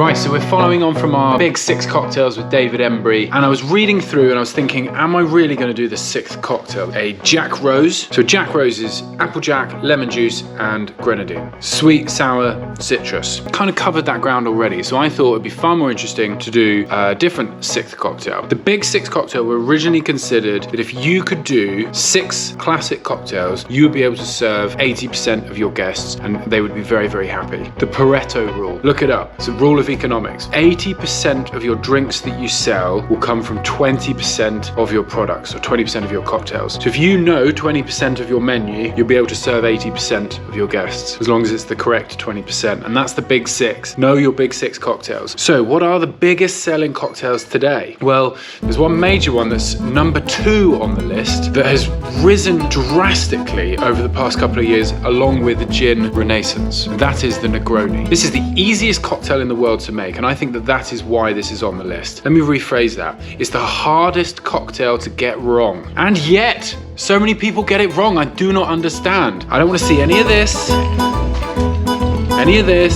Right, so we're following on from our big 6 cocktails with David Embury, and I was reading through and I was thinking, am I really going to do the 6th cocktail? A Jack Rose. So Jack Rose is applejack, lemon juice, and grenadine. Sweet, sour, citrus. Kind of covered that ground already, so I thought it'd be far more interesting to do a different 6th cocktail. The big 6 cocktail were originally considered that if you could do 6 classic cocktails, you would be able to serve 80% of your guests and they would be very, very happy. The Pareto Rule. Look it up. It's a rule of economics. 80% of your drinks that you sell will come from 20% of your products, or 20% of your cocktails. So if you know 20% of your menu, you'll be able to serve 80% of your guests, as long as it's the correct 20%. And that's the big 6. Know your big 6 cocktails. So what are the biggest selling cocktails today? Well, there's one major one that's number 2 on the list that has risen drastically over the past couple of years, along with the gin renaissance. That is the Negroni. This is the easiest cocktail in the world to make, and I think that that is why this is on the list. Let me rephrase that. It's the hardest cocktail to get wrong, and yet so many people get it wrong. I do not understand. I don't want to see any of this, or any of this.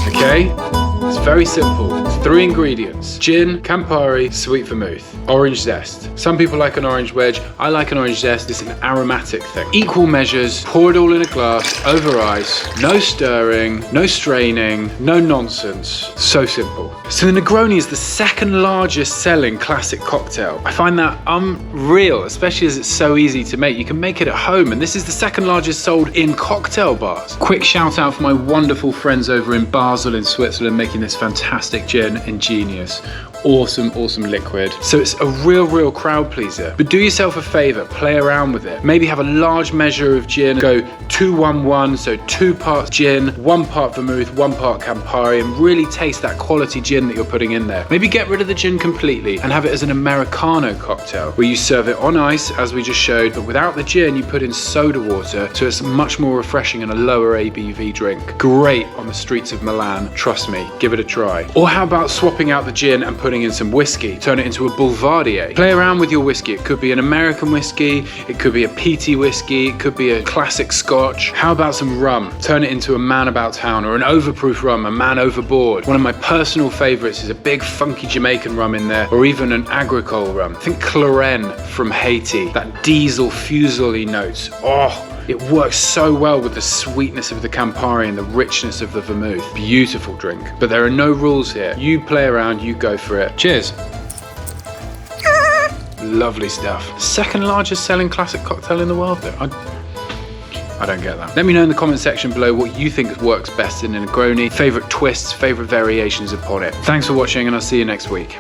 Okay? It's very simple. It's 3 ingredients: gin, Campari, sweet vermouth, orange zest. Some people like an orange wedge. I like an orange zest. It's an aromatic thing. Equal measures, pour it all in a glass, over ice, no stirring, no straining, no nonsense. So simple. So the Negroni is the 2nd largest selling classic cocktail. I find that unreal, especially as it's so easy to make. You can make it at home, and this is the 2nd largest sold in cocktail bars. Quick shout out for my wonderful friends over in Basel in Switzerland making this fantastic gin. Ingenious. Awesome, awesome liquid. So it's a real crowd pleaser. But do yourself a favor, play around with it. Maybe have a large measure of gin, go 2-1-1, so 2 parts gin, 1 part vermouth, 1 part Campari, and really taste that quality gin that you're putting in there. Maybe get rid of the gin completely and have it as an Americano cocktail, where you serve it on ice, as we just showed, but without the gin, you put in soda water, so it's much more refreshing and a lower ABV drink. Great on the streets of Milan, trust me, give it a try. Or how about swapping out the gin and putting in some whiskey, turn it into a Boulevardier. Play around with your whiskey. It could be an American whiskey, it could be a peaty whiskey, it could be a classic Scotch. How about some rum? Turn it into a Man About Town, or an overproof rum, a Man Overboard. One of my personal favorites is a big funky Jamaican rum in there, or even an agricole rum. Think Clarène from Haiti, that diesel fusel-y notes. Oh, it works so well with the sweetness of the Campari and the richness of the vermouth. Beautiful drink. But there are no rules here. You play around, you go for it. Cheers. Lovely stuff. 2nd largest selling classic cocktail in the world though. I don't get that. Let me know in the comment section below what you think works best in a Negroni, favourite twists, favourite variations upon it. Thanks for watching, and I'll see you next week.